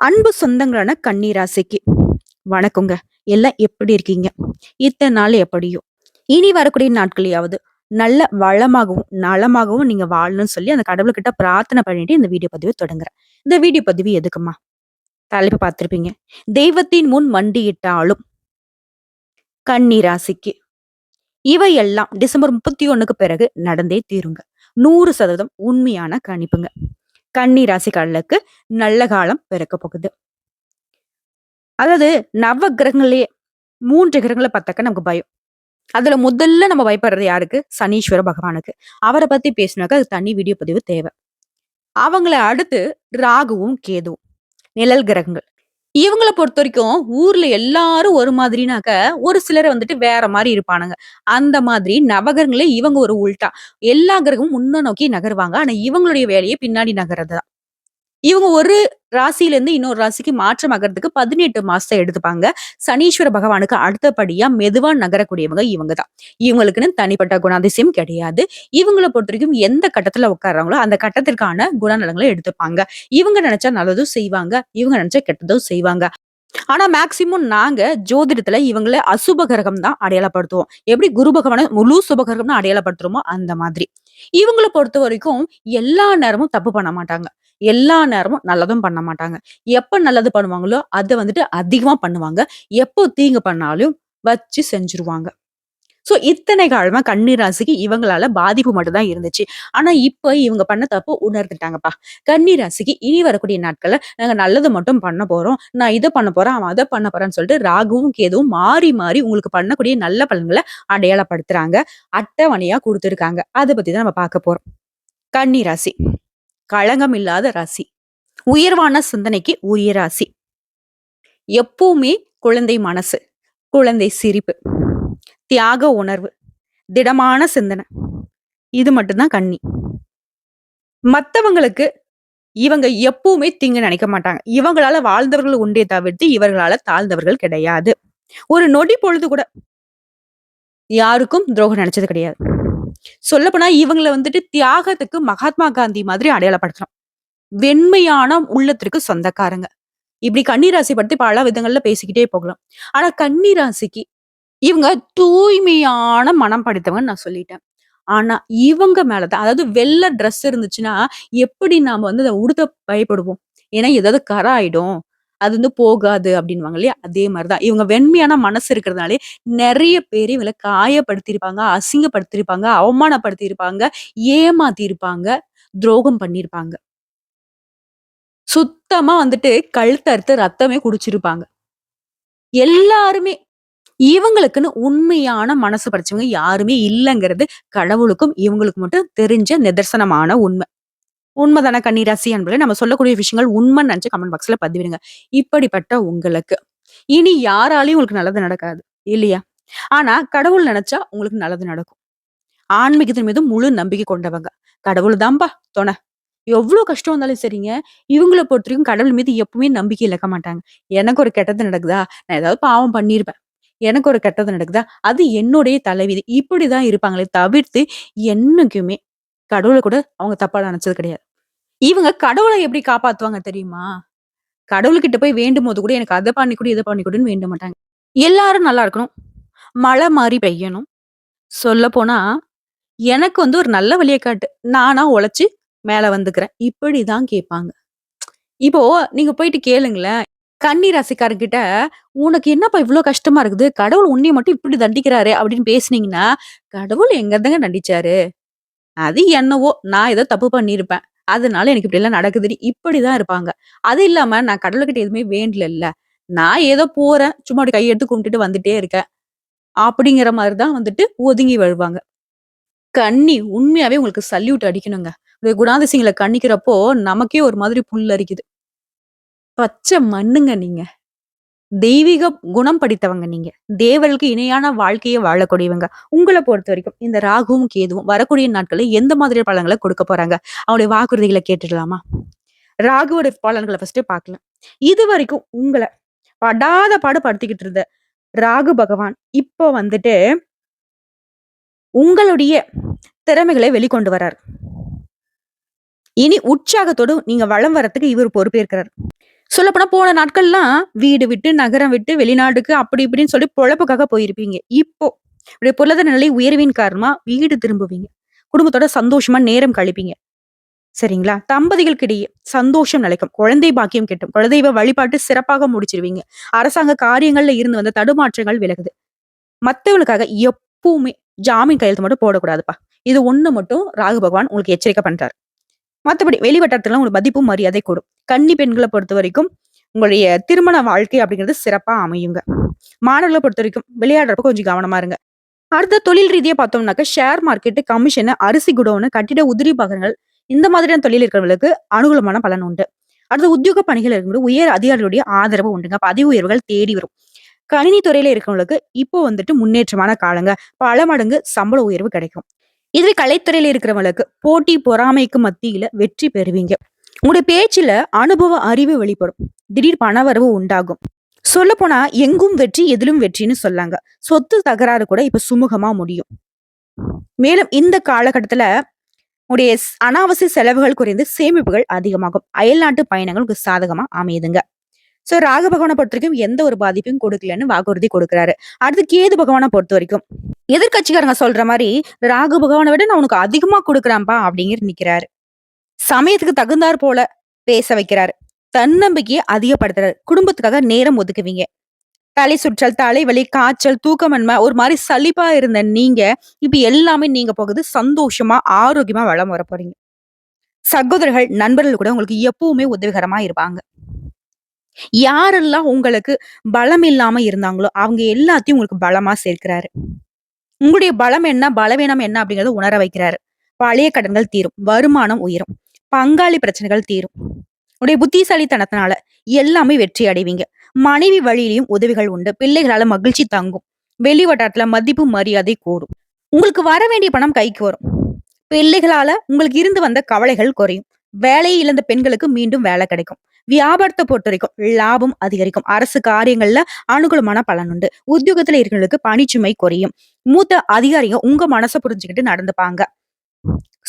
அன்பு சொந்தங்களான கன்னிராசிக்கு வணக்கங்க. எல்லாம் எப்படி இருக்கீங்க? இத்தனை நாள் எப்படியோ இனி வரக்கூடிய நாட்களையாவது நல்ல வளமாகவும் நலமாகவும் நீங்க வாழணும்னு சொல்லி அந்த கடவுள்கிட்ட பிரார்த்தனை பண்ணிட்டு இந்த வீடியோ பதிவு தொடங்குறேன். இந்த வீடியோ பதிவு எதுக்குமா? தலைப்பு பார்த்திருப்பீங்க. தெய்வத்தின் முன் மண்டியிட்டாலும் கன்னிராசிக்கு இவையெல்லாம் டிசம்பர் 31க்கு பிறகு நடந்தே தீருங்க. 100% உண்மையான கணிப்புங்க. கன்னிராசிக்காரர்களுக்கு நல்ல காலம் பிறக்க போகுது. அதாவது நவ கிரகங்களே 3 கிரகங்கள பார்த்தாக்க நமக்கு பயம். அதுல முதல்ல நம்ம பயப்படுறது யாருக்கு? சனீஸ்வர பகவானுக்கு. அவர பத்தி பேசினாக்க அது தனி வீடியோ பதிவு தேவை. அவங்கள அடுத்து ராகுவும், கேதுவும் நிழல் கிரகங்கள். இவங்கள பொறுத்தவரைக்கும் ஊர்ல எல்லாரும் ஒரு மாதிரினாக்க, ஒரு சிலர் வந்துட்டு வேற மாரி இருப்பானுங்க. அந்த மாதிரி நவகிரகங்களே இவங்க ஒரு உல்டா. எல்லா கிரகமும் முன்ன நோக்கி நகருவாங்க. ஆனா இவங்களுடைய வேலையே பின்னாடி நகர்றது தான். இவங்க ஒரு ராசியில இருந்து இன்னொரு ராசிக்கு மாற்றம் ஆகறதுக்கு 18 மாசத்த எடுத்துப்பாங்க. சனீஸ்வர பகவானுக்கு அடுத்தபடியா மெதுவா நகரக்கூடியவங்க இவங்க தான். இவங்களுக்குன்னு தனிப்பட்ட குணாதிசயம் கிடையாது. இவங்கள பொறுத்தவரைக்கும் எந்த கட்டத்துல உட்கார்றாங்களோ, அந்த கட்டத்திற்கான குணநலங்கள எடுத்துப்பாங்க. இவங்க நினைச்சா நல்லதும் செய்வாங்க. இவங்க நினைச்சா கெட்டதும் செய்வாங்க. ஆனா மேக்ஸிமம் நாங்க ஜோதிடத்துல இவங்கள அசுப கிரகம் தான் அடையாளப்படுத்துவோம். எப்படி குரு பகவான முழு சுபகிரகம்னு அடையாளப்படுத்துறோமோ அந்த மாதிரி. இவங்கள பொறுத்தவரைக்கும் எல்லா நேரமும் தப்பு பண்ண மாட்டாங்க. எல்லா நேரமும் நல்லதும் பண்ண மாட்டாங்க. எப்ப நல்லது பண்ணுவாங்களோ, அத வந்துட்டு அதிகமா பண்ணுவாங்க. எப்போ தீங்கு பண்ணாலும் வச்சு செஞ்சுருவாங்க. சோ இத்தனை காலமா கன்னி ராசிக்கு இவங்களால பாதிப்பு மட்டும் தான் இருந்துச்சு. ஆனா இப்ப இவங்க பண்ண தப்பு உணர்ந்துட்டாங்கப்பா. கன்னி ராசிக்கு இனி வரக்கூடிய நாட்கள்ல நாங்க நல்லது மட்டும் பண்ண போறோம். நான் இத பண்ண போறேன், அவன் அத பண்ண போறான்னு சொல்லிட்டு ராகுவும், கேதுவும் மாறி மாறி உங்களுக்கு பண்ணக்கூடிய நல்ல பலன்கள அடையாளப்படுத்துறாங்க. அட்டவணையா குடுத்துருக்காங்க. அத பத்தி தான் நம்ம பார்க்க போறோம். கன்னி ராசி. களங்கம் இல்லாத ராசி. உயர்வான சிந்தனைக்கு உரிய ராசி. எப்பவுமே குழந்தை மனசு, குழந்தை சிரிப்பு, தியாக உணர்வு, திடமான சிந்தனை. இது மட்டும்தான் கன்னி. மத்தவங்களுக்கு இவங்க எப்பவுமே தீங்கு நினைக்க மாட்டாங்க. இவங்களால வாழ்ந்தவர்கள் உண்டே தவிர்த்து இவர்களால தாழ்ந்தவர்கள் கிடையாது. ஒரு நொடி பொழுது கூட யாருக்கும் துரோகம் நினைச்சது கிடையாது. சொல்லப்போனா இவங்கள வந்துட்டு தியாகத்துக்கு மகாத்மா காந்தி மாதிரி அடையாளப்படுத்தலாம். வெண்மையான உள்ளத்திற்கு சொந்தக்காரங்க. இப்படி கன்னிராசி பத்தி பல விதங்கள்ல பேசிக்கிட்டே போகலாம். ஆனா கன்னிராசிக்கு இவங்க தூய்மையான மனம் படைத்தவங்கன்னு நான் சொல்லிட்டேன். ஆனா இவங்க மேல தான் அதாவது வெள்ள ட்ரெஸ் இருந்துச்சுன்னா, எப்படி நாம வந்து அத உடுத்த பயப்படுவோம்? ஏன்னா ஏதாவது கர ஆயிடும். அது வந்து போகாது அப்படின்னுவாங்க இல்லையா? அதே மாரி தான். இவங்க வெண்மையான மனசு இருக்கிறதுனாலே நெறைய பேர் இவங்கள காயப்படுத்தியிருப்பாங்க, அசிங்கப்படுத்தியிருப்பாங்க, அவமானப்படுத்தியிருப்பாங்க, ஏமாத்தியிருப்பாங்க, துரோகம் பண்ணியிருப்பாங்க. சுத்தமா வந்துட்டு கழுத்த அறுத்து ரத்தமே குடிச்சிருப்பாங்க. எல்லாருமே இவங்களுக்குன்னு உண்மையான மனசு படைச்சவங்க யாருமே இல்லங்கிறது கடவுளுக்கும் இவங்களுக்கு மட்டும் தெரிஞ்ச நிதர்சனமான உண்மை. உண்மைதான கன்னிராசி அன்பர்களே, நம்ம சொல்லக்கூடிய விஷயங்கள் உண்மைன்னு நினைச்சு கமெண்ட் பாக்ஸ்ல பதிவிடுங்க. இப்படிப்பட்ட உங்களுக்கு இனி யாராலயும் உங்களுக்கு நல்லது நடக்காது இல்லையா? ஆனா கடவுள் நினைச்சா உங்களுக்கு நல்லது நடக்கும். ஆன்மீகத்தின் மீது முழு நம்பிக்கை கொண்டவங்க. கடவுள் தான்பா துணை. எவ்ளோ கஷ்டம் வந்தாலும் சரிங்க, இவங்கள பொறுத்தவரைக்கும் கடவுள் மீது எப்பவுமே நம்பிக்கை இழக்க மாட்டாங்க. எனக்கு ஒரு கெட்டது நடக்குதா? நான் ஏதாவது பாவம் பண்ணியிருப்பேன். எனக்கு ஒரு கெட்டது நடக்குதா? அது என்னுடைய தலைவிதி. இப்படிதான் இருப்பாங்களே தவிர்த்து, என்னைக்குமே கடவுள கூட அவங்க தப்பா நெனச்சது கிடையாது. இவங்க கடவுள எப்படி காப்பாத்துவாங்க தெரியுமா? கடவுள்கிட்ட போய் வேண்டும்போது கூட எனக்கு அத பண்ணி குடு, இத பண்ணி குடுன்னு வேண்ட மாட்டாங்க. எல்லாரும் நல்லா இருக்கணும். மழை மாரி பெய்யணும். சொல்லப்போனா, எனக்கு வந்து ஒரு நல்ல வழிய காட்டு. நானா உழைச்சு மேல வந்துக்கிறேன். இப்படிதான் கேட்பாங்க. இப்போ நீங்க போயிட்டு கேளுங்களேன். கன்னி ராசிக்காரர்கிட்ட, "உனக்கு என்னப்பா இவ்ளோ கஷ்டமா இருக்குது? கடவுள் உன்னைய மட்டும் இப்படி தண்டிக்கிறாரே!" அப்படின்னு பேசுனீங்கன்னா, "கடவுள் எங்கதாங்க தண்டிச்சாரு? அது என்னவோ, நான் ஏதோ தப்பு பண்ணியிருப்பேன். அதனால எனக்கு இப்படியெல்லாம் நடக்குதுன்னு" இப்படிதான் இருப்பாங்க. அது இல்லாம, "நான் கடவுள்கிட்ட எதுவுமே வேண்டலல்ல. நான் ஏதோ போறேன். சும்மா அப்படி கையெடுத்து கும்பிட்டுட்டு வந்துட்டே இருக்கேன்." அப்படிங்கிற மாரி தான் வந்துட்டு ஒதுங்கி வருவாங்க. கன்னி உண்மையாவே உங்களுக்கு சல்யூட் அடிக்கணுங்க. இந்த குணாதிசயங்கள கணிக்கிறப்போ, நமக்கே ஒரு மாதிரி புல்லரிக்குது. பச்சை மண்ணுங்க நீங்க. தெய்வீக குணம் படைத்தவங்க நீங்க. தேவர்களுக்கு இணையான வாழ்க்கைய வாழக்கூடியவங்க. உங்கள பொறுத்தவரைக்கும் இந்த ராகுவும், கேதுவும் வரக்கூடிய நாட்கள்ல எந்த மாதிரியான பலன்கள கொடுக்க போறாங்க? அவங்களுடைய வாக்குறுதிகள கேட்டுடலாமா? ராகுவோட பலன்கள ஃபர்ஸ்ட்டு பார்க்கலாம். இதுவரைக்கும் உங்கள படாத பாடு படுத்திக்கிட்டு இருந்த ராகு பகவான், இப்போ வந்துட்டு உங்களுடைய திறமைகளை வெளிக்கொண்டு வராரு. இனி உற்சாகத்தோட நீங்க வலம் வரத்துக்கு இவர் பொறுப்பேற்கிறார். சொல்லப்போனா போன நாட்கள்லாம் வீடு விட்டு, நகரம் விட்டு, வெளிநாட்டுக்கு அப்படி இப்படின்னு சொல்லி பொழப்புக்காக போயிருப்பீங்க. இப்போ உங்களுடைய பொருளாதார நிலை உயர்வின் காரணமா வீடு திரும்புவீங்க. குடும்பத்தோட சந்தோஷமா நேரம் கழிப்பீங்க. சரிங்களா? தம்பதிகளுக்கிடையே சந்தோஷம் நிலைக்கும். குழந்தை பாக்கியம் கிட்டும். குலதெய்வ வழிபாட்டு சிறப்பாக முடிச்சிருவீங்க. அரசாங்க காரியங்கள்ல இருந்து வந்த தடுமாற்றங்கள் விலகுது. மத்தவங்களுக்காக எப்பவுமே ஜாமீன் கையெழுத்து மட்டும் போடக்கூடாதுப்பா. இது ஒண்ணு மட்டும் ராகு பகவான் உங்களுக்கு எச்சரிக்கை பண்றாரு. மத்தபடி வெளி வட்டாரத்துல உங்களுக்கு மதிப்பும் மரியாதை கூடும். கன்னி பெண்கள பொறுத்தவரைக்கும் உங்களுடைய திருமண வாழ்க்கை அப்படிங்கிறது சிறப்பா அமையுங்க. மாணவர்கள பொறுத்தவரைக்கும் விளையாடுறப்ப கொஞ்சம் கவனமா இருங்க. அடுத்த தொழில் ரீதியா பார்த்தோம்னாக்க ஷேர் மார்க்கெட், கமிஷன், அரிசி குடோனு, கட்டிட உதிரி பாகங்கள் இந்த மாதிரியான தொழில் இருக்கிறவங்களுக்கு அனுகூலமான பலன் உண்டு. அடுத்து உத்தியோக பணிகள் இருக்கும்போது உயர் அதிகாரிகளுடைய ஆதரவு உண்டுங்க. பதவி உயர்வுகள் தேடி வரும். கணினி துறையில இருக்கிறவங்களுக்கு இப்போ வந்துட்டு முன்னேற்றமான காலங்க. பல மடங்கு சம்பள உயர்வு கிடைக்கும். இதுவே கலைத்துறையில இருக்கிறவங்களுக்கு போட்டி பொறாமைக்கு மத்தியில வெற்றி பெறுவீங்க. உங்களுடைய பேச்சுல அனுபவ அறிவு வெளிப்படும். திடீர் பணவரவு உண்டாகும். சொல்லப்போனா எங்கும் வெற்றி எதிலும் வெற்றின்னு சொல்லாங்க. சொத்து தகராறு கூட இப்ப சுமூகமா முடியும். மேலும் இந்த காலகட்டத்துல உடைய அனாவசிய செலவுகள் குறைந்து சேமிப்புகள் அதிகமாகும். அயல்நாட்டு பயணங்கள் உங்களுக்கு சாதகமா அமையுதுங்க. சோ ராகு பகவானை பொறுத்த வரைக்கும் எந்த ஒரு பாதிப்பையும் கொடுக்கலன்னு வாக்குறுதி கொடுக்குறாரு. அடுத்து கேது பகவானை பொறுத்த வரைக்கும் எதிர்க்கட்சிக்காரங்க சொல்ற மாதிரி ராகு பகவானை விட நான் உனக்கு அதிகமா கொடுக்குறான்பா அப்படிங்கிற நிக்கிறாரு. சமயத்துக்கு தகுந்தாற் போல பேச வைக்கிறாரு. தன்னம்பிக்கையை அதிகப்படுத்துறாரு. குடும்பத்துக்காக நேரம் ஒதுக்குவீங்க. தலை சுற்றல், தலைவலி, காய்ச்சல், தூக்கமின்மை, ஒரு மாதிரி சலிப்பா இருந்த நீங்க இப்ப எல்லாமே நீங்க போகுது. சந்தோஷமா ஆரோக்கியமா வளம் வர போறீங்க. சகோதரர்கள், நண்பர்கள் கூட உங்களுக்கு எப்பவுமே உதவிகரமா இருப்பாங்க. யாரெல்லாம் உங்களுக்கு பலம் இல்லாம இருந்தாங்களோ அவங்க எல்லாத்தையும் உங்களுக்கு பலமா சேர்க்கிறாரு. உங்களுடைய பலம் என்ன, பலவீனம் என்ன அப்படிங்கறத உணர வைக்கிறாரு. பழைய கடன்கள் தீரும். வருமானம் உயரும். பங்காளி பிரச்சனைகள் தீரும். உடைய புத்திசாலித்தனத்தினால எல்லாமே வெற்றி அடைவீங்க. மனைவி வழியிலையும் உதவிகள் உண்டு. பிள்ளைகளால மகிழ்ச்சி தங்கும். வெளி வட்டாரத்துல மதிப்பு மரியாதை கூடும். உங்களுக்கு வர வேண்டிய பணம் கைக்கு வரும். பிள்ளைகளால உங்களுக்கு இருந்து வந்த கவலைகள் குறையும். வேலையை இழந்த பெண்களுக்கு மீண்டும் வேலை கிடைக்கும். வியாபாரத்தை பொறுத்த வரைக்கும் லாபம் அதிகரிக்கும். அரசு காரியங்கள்ல அனுகூலமான பலன் உண்டு. உத்தியோகத்துல இருக்கிறவங்களுக்கு பணிச்சுமை குறையும். மூத்த அதிகாரிங்க உங்க மனசை புரிஞ்சுக்கிட்டு நடந்துப்பாங்க.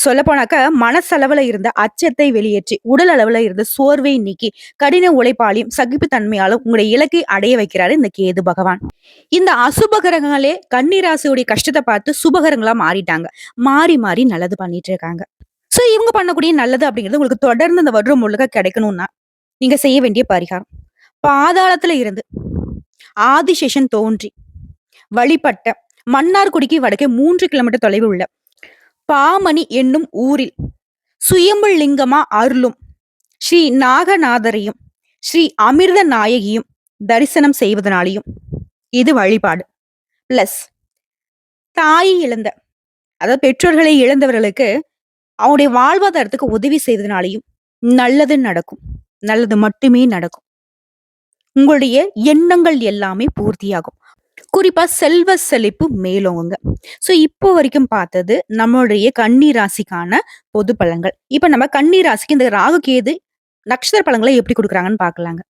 சொல்ல போனாக்க மனசளவுல இருந்த அச்சத்தை வெளியேற்றி உடல் அளவுல இருந்த சோர்வை நீக்கி கடின உழைப்பாலையும் சகிப்புத்தன்மையாலும் உங்களுடைய இலக்கை அடைய வைக்கிறாரு இந்த கேது பகவான். இந்த அசுபகரங்களே கன்னிராசியுடைய கஷ்டத்தை பார்த்து சுபகரங்களா மாறிட்டாங்க. மாறி மாறி நல்லது பண்ணிட்டு இருக்காங்க. சோ இவங்க பண்ணக்கூடிய நல்லது அப்படிங்கிறது உங்களுக்கு தொடர்ந்து இந்த வருடம் முழுக்க கிடைக்கணும்னா நீங்க செய்ய வேண்டிய பரிகாரம், பாதாளத்துல இருந்து ஆதிசேஷன் தோன்றி வழிபட்ட மன்னார்குடிக்கு வடக்கே 3 கிலோமீட்டர் தொலைவு உள்ள பாமணி என்னும் ஊரில் சுயம்பு லிங்கமா அருளும் ஸ்ரீ நாகநாதரையும் ஸ்ரீ அமிர்த நாயகியும் தரிசனம் செய்வதனாலையும் இது வழிபாடு. பிளஸ் தாயை இழந்த, அதாவது பெற்றோர்களை இழந்தவர்களுக்கு அவனுடைய வாழ்வாதாரத்துக்கு உதவி செய்வதனாலையும் நல்லது நடக்கும். நல்லது மட்டுமே நடக்கும். உங்களுடைய எண்ணங்கள் எல்லாமே பூர்த்தியாகும். குறிப்பா செல்வ செழிப்பு மேலோங்குங்க. சோ இப்போ வரைக்கும் பார்த்தது நம்மளுடைய கன்னி ராசிக்கான பொது பலன்கள். இப்ப நம்ம கன்னி ராசிக்கு இந்த ராகு கேது நட்சத்திர பலன்களை எப்படி கொடுக்குறாங்கன்னு பாக்கலாங்க.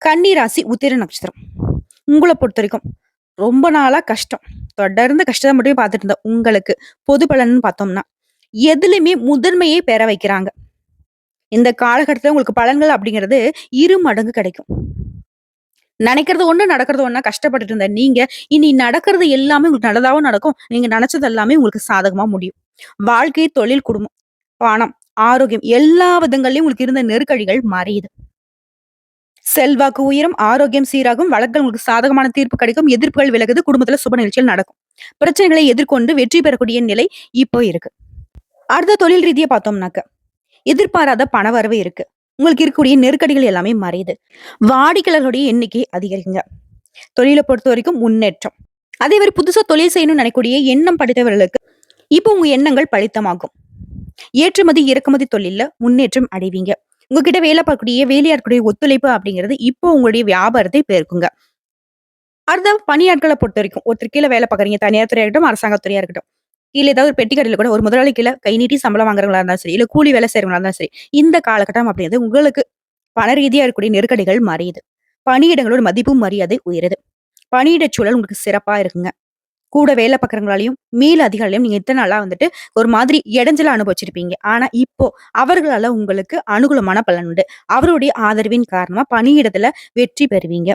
கன்னி ராசி உத்திர நட்சத்திரம். உங்களை பொறுத்த வரைக்கும் ரொம்ப நாளா கஷ்டம், தொடர்ந்து கஷ்டத்தை மட்டுமே பார்த்துட்டு இருந்த உங்களுக்கு பொது பலன் பார்த்தோம்னா எதுலையுமே முதன்மையை பெற வைக்கிறாங்க. இந்த காலகட்டத்துல உங்களுக்கு பலன்கள் அப்படிங்கிறது 2 மடங்கு கிடைக்கும். நினைக்கிறது ஒண்ணு, நடக்கிறது ஒண்ணா கஷ்டப்பட்டுட்டு இருந்த நீங்க இனி நடக்கிறது எல்லாமே உங்களுக்கு நல்லதாவும் நடக்கும். நீங்க நினைச்சது எல்லாமே உங்களுக்கு சாதகமா முடியும். வாழ்க்கை, தொழில், குடும்பம், பணம், ஆரோக்கியம் எல்லா விதங்கள்லயும் உங்களுக்கு இருந்த நெருக்கடிகள் மறையுது. செல்வாக்கு உயரும், ஆரோக்கியம் சீராகும், வழக்குகள் உங்களுக்கு சாதகமான தீர்ப்பு கிடைக்கும், எதிர்ப்புகள் விலகுது, குடும்பத்துல சுப நிகழ்ச்சிகள் நடக்கும். பிரச்சனைகளை எதிர்கொண்டு வெற்றி பெறக்கூடிய நிலை இப்போ இருக்கு. அடுத்த தொழில் ரீதியா பார்த்தோம்னாக்க எதிர்பாராத பணவரவு இருக்கு. உங்களுக்கு இருக்கக்கூடிய நெருக்கடிகள் எல்லாமே மறையுது. வாடிக்கையாளர்களுடைய எண்ணிக்கை அதிகரிக்குங்க. தொழிலை பொறுத்த வரைக்கும் முன்னேற்றம். அதே மாதிரி புதுசா தொழில் செய்யணும்னு நினைக்கக்கூடிய எண்ணம் படைத்தவர்களுக்கு இப்போ உங்க எண்ணங்கள் பலித்தமாகும். ஏற்றுமதி இறக்குமதி தொழில முன்னேற்றம் அடைவீங்க. உங்ககிட்ட வேலை பார்க்கக்கூடிய வேலையாட்களுடைய ஒத்துழைப்பு அப்படிங்கிறது இப்போ உங்களுடைய வியாபாரத்தை பெருக்குங்க. அடுத்த பணியாட்களை பொறுத்த வரைக்கும் ஒருத்தர் கீழே வேலை பார்க்குறீங்க, தனியார் துறையா இருக்கட்டும், அரசாங்கத்துறையா இருக்கட்டும், இல்ல ஏதாவது ஒரு பெட்டி கடையில கூட ஒரு முதலாளி கீழ கை நீட்டி சம்பளம் வாங்குறவங்களா இருந்தாலும் சரி, இல்ல கூலி வேலை செய்யறவங்களா இருந்தாலும் சரி, இந்த காலகட்டம் அப்படிங்கிறது உங்களுக்கு பண ரீதியா இருக்கக்கூடிய நெருக்கடிகள் மறையுது. பணியிடங்களோட மதிப்பும் மரியாதை உயருது. பணியிட சூழல் உங்களுக்கு சிறப்பா இருக்குங்க. கூட வேலை பார்க்குறவங்களாலயும், மேல் அதிகாரிகளையும் நீங்க இத்தன நாளா வந்துட்டு ஒரு மாதிரி இடைஞ்சலா அனுபவிச்சிருப்பீங்க. ஆனா இப்போ அவர்களால உங்களுக்கு அனுகூலமான பலன் உண்டு. அவருடைய ஆதரவின் காரணமா பணியிடத்துல வெற்றி பெறுவீங்க.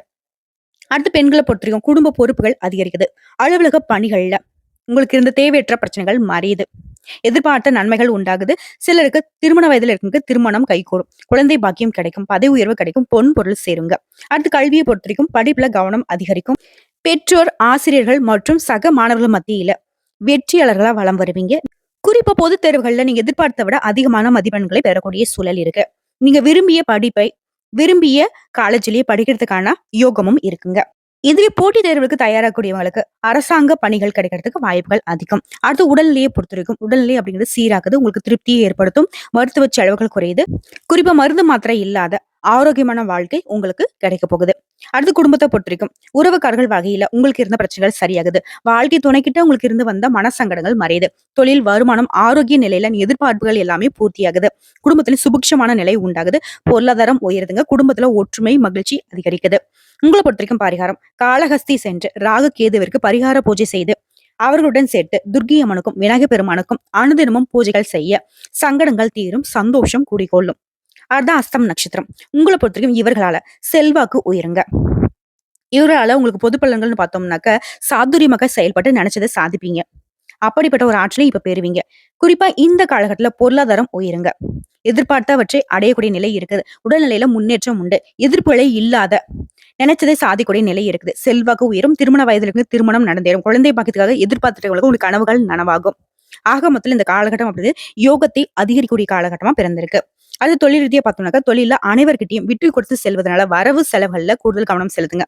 அடுத்து பெண்கள பொறுத்தவரைக்கும் குடும்ப பொறுப்புகள் அதிகரிக்குது. அலுவலக பணிகள்ல உங்களுக்கு இருந்த தேவையற்ற பிரச்சனைகள் மறையுது. எதிர்பார்த்த நன்மைகள் உண்டாகுது. சிலருக்கு திருமண வயதில இருக்கவங்களுக்கு திருமணம் கைகூடும். குழந்தை பாக்கியம் கிடைக்கும். பதவி உயர்வு கிடைக்கும். பொன் பொருள் சேருங்க. அடுத்து கல்விய பொறுத்தவரைக்கும் படிப்புல கவனம் அதிகரிக்கும். பெற்றோர், ஆசிரியர்கள் மற்றும் சக மாணவர்கள் மத்தியில வெற்றியாளர்களா வலம் வருவீங்க. குறிப்பா பொதுத் தேர்வுகள்ல நீங்க எதிர்பார்த்த விட அதிகமான மதிப்பெண்களை பெறக்கூடிய சூழல் இருக்கு. நீங்க விரும்பிய படிப்பை விரும்பிய காலேஜ்லயே படிக்கிறதுக்கான யோகமும் இருக்குங்க. இதுவே போட்டித் தேர்வுக்கு தயாராகக்கூடியவங்களுக்கு அரசாங்க பணிகள் கிடைக்கிறதுக்கு வாய்ப்புகள் அதிகம். அடுத்து உடல்நிலையை பொறுத்திருக்கும். உடல்நிலை அப்படிங்கிறது சீராகுது. உங்களுக்கு திருப்தியை ஏற்படுத்தும். மருத்துவ செலவுகள் குறையுது. குறிப்பா மருந்து மாத்திரை இல்லாத ஆரோக்கியமான வாழ்க்கை உங்களுக்கு கிடைக்க போகுது. அடுத்து குடும்பத்தை பொறுத்திருக்கும். உறவுக்காரர்கள் வகையில உங்களுக்கு இருந்த பிரச்சனைகள் சரியாகுது. வாழ்க்கை துணைக்கிட்ட உங்களுக்கு இருந்து வந்த மனசங்கடங்கள் மறையுது. தொழில், வருமானம், ஆரோக்கிய நிலையில எதிர்பார்ப்புகள் எல்லாமே பூர்த்தியாகுது. குடும்பத்துல சுபிக்ஷமான நிலை உண்டாகுது. பொருளாதாரம் உயருதுங்க. குடும்பத்துல ஒற்றுமை, மகிழ்ச்சி அதிகரிக்குது. உங்கள பொறுத்தவரைக்கும் பரிகாரம். காளஹஸ்தி சென்று ராகு கேதுவிற்கு பரிகார பூஜை செய்து அவர்களுடன் சேர்த்து துர்க்கை அம்மனுக்கும் விநாயகர் பெருமானுக்கும் அனுதினமும் பூஜைகள் செய்ய சங்கடங்கள் தீரும், சந்தோஷம் கூடிக்கொள்ளும். அதுதான் அஸ்தம் நட்சத்திரம். உங்கள பொறுத்தவரைக்கும் இவர்களால செல்வாக்கு உயருங்க. இவரால உங்களுக்கு பொது பலன்கள்னு பார்த்தோம்னாக்க சாதுரியமாக செயல்பட்டு நினைச்சதை சாதிப்பீங்க. அப்படிப்பட்ட ஒரு ஆற்றலை இப்ப பெறுவீங்க. குறிப்பா இந்த காலகட்டத்துல பொருளாதாரம் உயருங்க. எதிர்பார்த்தவற்றை அடையக்கூடிய நிலை இருக்குது. உடல்நிலையில முன்னேற்றம் உண்டு. எதிர்ப்புகளே இல்லாத நினைச்சதை சாதிக்கூடிய நிலை இருக்குது. செல்வாக்கு உயரும். திருமண வயதுல இருந்து திருமணம் நடந்தேறும். குழந்தை பாக்கியத்துக்காக எதிர்பார்த்துட்டவங்களுக்கு உங்களுக்கு கனவுகள் நனவாகும். ஆக மொத்தத்துல இந்த காலகட்டம் அப்படி யோகத்தை அதிகரிக்கக்கூடிய காலகட்டமா பிறந்திருக்கு. அது தொழில் ரீதியா பார்த்தோம்னாக்கா தொழில அனைவர்கிட்டயும் விட்டு கொடுத்து செல்வதனால வரவு செலவுகள்ல கூடுதல் கவனம் செலுத்துங்க.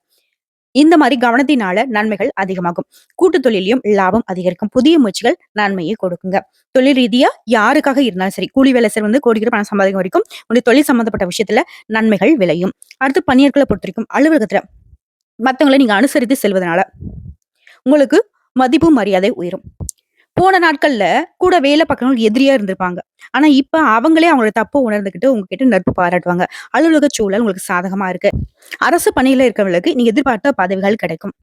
இந்த மாதிரி கவனத்தினால நன்மைகள் அதிகமாகும். கூட்டு தொழிலையும் லாபம் அதிகரிக்கும். புதிய முயற்சிகள் நன்மையை கொடுக்குங்க. தொழில் ரீதியா யாருக்காக இருந்தாலும் சரி, கூலி வேலை செய்ய வந்து கோடிக்கிற பணம் சம்பாதிக்க வரைக்கும் உங்களுடைய தொழில் சம்பந்தப்பட்ட விஷயத்துல நன்மைகள் விளையும். அடுத்து பணியாட்களை பொறுத்த வரைக்கும் அலுவலகத்துல மத்தவங்களை நீங்க அனுசரித்து செல்வதனால உங்களுக்கு மதிப்பு மரியாதை உயரும். போன நாட்கள்ல கூட வேலை பார்க்கறவங்க எதிரியா இருந்திருப்பாங்க. ஆனா இப்ப அவங்களே அவங்களோட தப்ப உணர்ந்துகிட்டு உங்ககிட்ட நட்பு பாராட்டுவாங்க. அலுவலக சூழல் உங்களுக்கு சாதகமா இருக்கு. அரசு பணியில இருக்கிறவங்களுக்கு நீங்க எதிர்பார்த்த பதவிகள் கிடைக்கும்.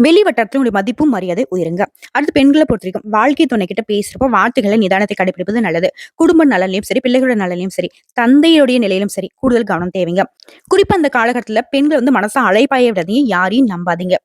வெளி வட்டாரத்துல உங்களுடைய மதிப்பும் மரியாதை உயருங்க. அடுத்து பெண்களை பொறுத்திருக்கும் வாழ்க்கை துணை கிட்ட பேசுறப்போ வார்த்தைகளை நிதானத்தை கடைபிடிப்பது நல்லது. குடும்ப நலன்லயும் சரி, பிள்ளைகளோட நலன்லயும் சரி, தந்தையுடைய நிலையிலும் சரி கூடுதல் கவனம் தேவைங்க. குறிப்பா அந்த காலகட்டத்துல பெண்கள் வந்து மனசா அலைப்பாய விடாதீங்க. யாரையும் நம்பாதீங்க.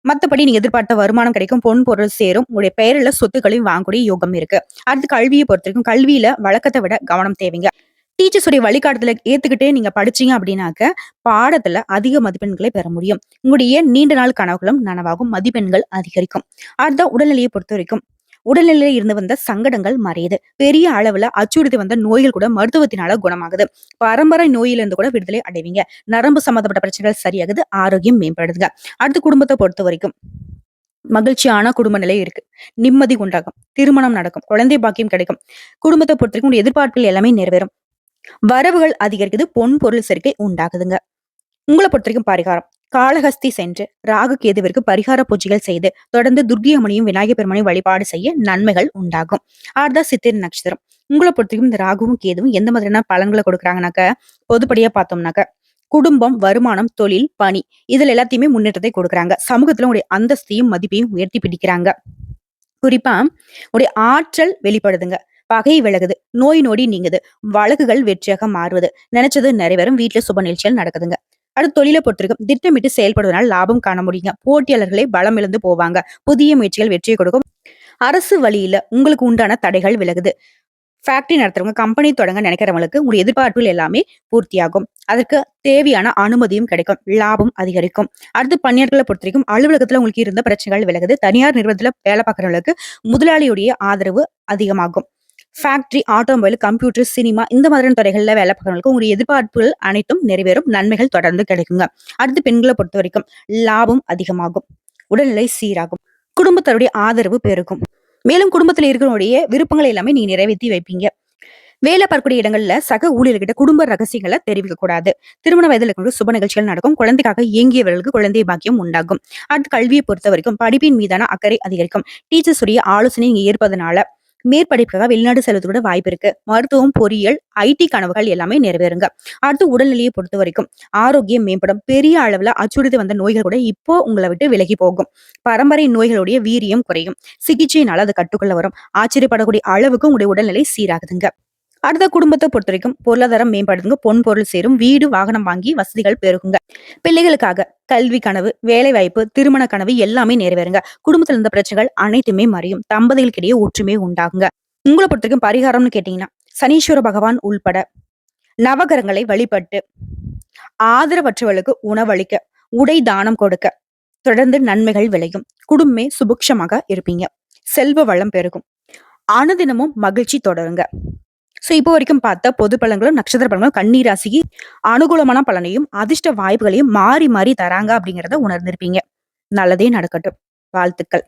மத்தபடி நீங்க எதிர்பார்த்த வருமானம் கிடைக்கும். பொன் பொருள் சேரும். உங்களுடைய பெயர்ல சொத்துக்களையும் வாங்கக்கூடிய யோகம் இருக்கு. அடுத்து கல்வியை பொறுத்திருக்கும். கல்வியில வழக்கத்தை விட கவனம் தேவைங்க. டீச்சர்ஸ் உடைய வழிகாட்டுதல ஏத்துக்கிட்டே நீங்க படிச்சீங்க அப்படின்னாக்க பாடத்துல அதிக மதிப்பெண்களை பெற முடியும். உங்களுடைய நீண்ட நாள் கனவுகளும் நனவாகும். மதிப்பெண்கள் அதிகரிக்கும். அடுத்த உடல்நிலையை பொறுத்த வரைக்கும் உடல்நிலையில இருந்து வந்த சங்கடங்கள் மறையுது. பெரிய அளவுல அச்சுறுத்தி வந்த நோய்கள் கூட மருத்துவத்தினால குணமாகுது. பரம்பரை நோயிலிருந்து கூட விடுதலை அடைவீங்க. நரம்பு சம்பந்தப்பட்ட பிரச்சனைகள் சரியாகுது. ஆரோக்கியம் மேம்படுதுங்க. அடுத்து குடும்பத்தை பொறுத்த வரைக்கும் மகிழ்ச்சியான குடும்ப நிலை இருக்கு. நிம்மதி உண்டாகும். திருமணம் நடக்கும். குழந்தை பாக்கியம் கிடைக்கும். குடும்பத்தை பொறுத்த வரைக்கும் உங்களுடைய எதிர்பார்ப்புகள் எல்லாமே நிறைவேறும். வரவுகள் அதிகரிக்குது. பொன் பொருள் சேர்க்கை உண்டாகுதுங்க. உங்கள பொறுத்தவரைக்கும் பரிகாரம். காளஹஸ்தி சென்று ராகு கேதுவிற்கு பரிகார பூஜைகள் செய்து தொடர்ந்து துர்க்கை அம்மனையும் விநாயகர் பெருமானையும் வழிபாடு செய்ய நன்மைகள் உண்டாகும். அடுத்த சித்திரை நட்சத்திரம். உங்களை பொறுத்தவரைக்கும் இந்த ராகுவும் கேதுவும் எந்த மாதிரியான பலன்களை கொடுக்குறாங்கனாக்க பொதுப்படியா பார்த்தோம்னாக்க குடும்பம், வருமானம், தொழில், பணி இதுல எல்லாத்தையுமே முன்னேற்றத்தை கொடுக்குறாங்க. சமூகத்துல உங்களுடைய அந்தஸ்தையும் மதிப்பையும் உயர்த்தி பிடிக்கிறாங்க. குறிப்பா உடைய ஆற்றல் வெளிப்படுதுங்க. பகை விலகுது. நோய் நொடி நீங்குது. வழக்குகள் வெற்றியாக மாறுவது. நினைச்சது நிறைவேறும். வீட்டுல சுப நிகழ்ச்சிகள் நடக்குதுங்க. அடுத்து தொழிலை பொறுத்திருக்கும். திட்டமிட்டு செயல்படுவதனால லாபம் காண முடியுங்க. போட்டியாளர்களே பலம் இழந்து போவாங்க. புதிய முயற்சிகள் வெற்றியை கொடுக்கும். அரசு வழியில உங்களுக்கு உண்டான தடைகள் விலகுது. ஃபேக்டரி நடத்துறவங்க, கம்பெனி தொடங்க நினைக்கிறவங்களுக்கு உங்களுடைய எதிர்பார்ப்புகள் எல்லாமே பூர்த்தியாகும். அதற்கு தேவையான அனுமதியும் கிடைக்கும். லாபம் அதிகரிக்கும். அடுத்து பணியாளர்களை பொறுத்திருக்கும். அலுவலகத்துல உங்களுக்கு இருந்த பிரச்சனைகள் விலகுது. தனியார் நிறுவனத்துல வேலை பார்க்கறவங்களுக்கு முதலாளியுடைய ஆதரவு அதிகமாகும். ஃபேக்டரி, ஆட்டோமொபைல், கம்ப்யூட்டர், சினிமா இந்த மாதிரியான துறைகள்ல வேலை பார்க்கறவங்களுக்கு உங்களுடைய எதிர்பார்ப்புகள் அனைத்தும் நிறைவேறும். நன்மைகள் தொடர்ந்து கிடைக்குங்க. அடுத்து பெண்களை பொறுத்த வரைக்கும் லாபம் அதிகமாகும். உடல்நிலை சீராகும். குடும்பத்தருடைய ஆதரவு பெருகும். மேலும் குடும்பத்துல இருக்கிறவருடைய விருப்பங்களை எல்லாமே நீங்க நிறைவேற்றி வைப்பீங்க. வேலை பார்க்கக்கூடிய இடங்கள்ல சக ஊழியர்கிட்ட குடும்ப ரகசியங்களை தெரிவிக்க கூடாது. திருமண வயதில் இருக்கிற சுப நிகழ்ச்சிகள் நடக்கும். குழந்தைக்காக இயங்கியவர்களுக்கு குழந்தை பாக்கியம் உண்டாகும். அடுத்து கல்வியை பொறுத்த வரைக்கும் படிப்பின் மீதான அக்கறை அதிகரிக்கும். டீச்சர்ஸ் உடைய ஆலோசனை நீங்க ஏற்பதனால மேற்படிப்புக்காக வெளிநாடு செல்வது கூட வாய்ப்பு இருக்கு. மருத்துவம், பொறியியல், ஐடி கனவுகள் எல்லாமே நிறைவேறுங்க. அடுத்து உடல்நிலையை பொறுத்த வரைக்கும் ஆரோக்கியம் மேம்படும். பெரிய அளவுல அச்சுறுத்தி வந்த நோய்கள் கூட இப்போ உங்களை விட்டு விலகி போகும். பரம்பரை நோய்களுடைய வீரியம் குறையும். சிகிச்சையினால அது கட்டுக்குள்ள வரும். ஆச்சரியப்படக்கூடிய அளவுக்கு உங்களுடைய உடல்நிலை சீராகுதுங்க. அடுத்த குடும்பத்தை பொறுத்த வரைக்கும் பொருளாதாரம் மேம்படுதுங்க. பொன் பொருள் சேரும். வீடு வாகனம் வாங்கி வசதிகள் பெருகுங்க. பிள்ளைகளுக்காக கல்வி கனவு, வேலை வாய்ப்பு, திருமண கனவு எல்லாமே நிறைவேறுங்க. குடும்பத்துல இருந்த பிரச்சனைகள் அனைத்துமே மறையும். தம்பதிகளுக்கிடையே ஒற்றுமை உண்டாகுங்க. உங்களை பொறுத்த வரைக்கும் பரிகாரம்னு கேட்டீங்கன்னா சனீஸ்வர பகவான் உள்பட நவகிரகங்களை வழிபட்டு ஆதரவற்றவர்களுக்கு உணவளிக்க, உடை தானம் கொடுக்க தொடர்ந்து நன்மைகள் விளையும். குடும்பமே சுபிக்ஷமாக இருப்பீங்க. செல்வ வளம் பெருகும். அனுதினமும் மகிழ்ச்சி தொடருங்க. சோ இப்போ வரைக்கும் பார்த்த பொது பலன்களும் நட்சத்திர பலன்களும் கன்னி ராசிக்கு அனுகூலமான பலனையும் அதிர்ஷ்ட வாய்ப்புகளையும் மாறி மாறி தராங்க அப்படிங்கறத உணர்ந்திருப்பீங்க. நல்லதே நடக்கட்டும். வாழ்த்துக்கள்.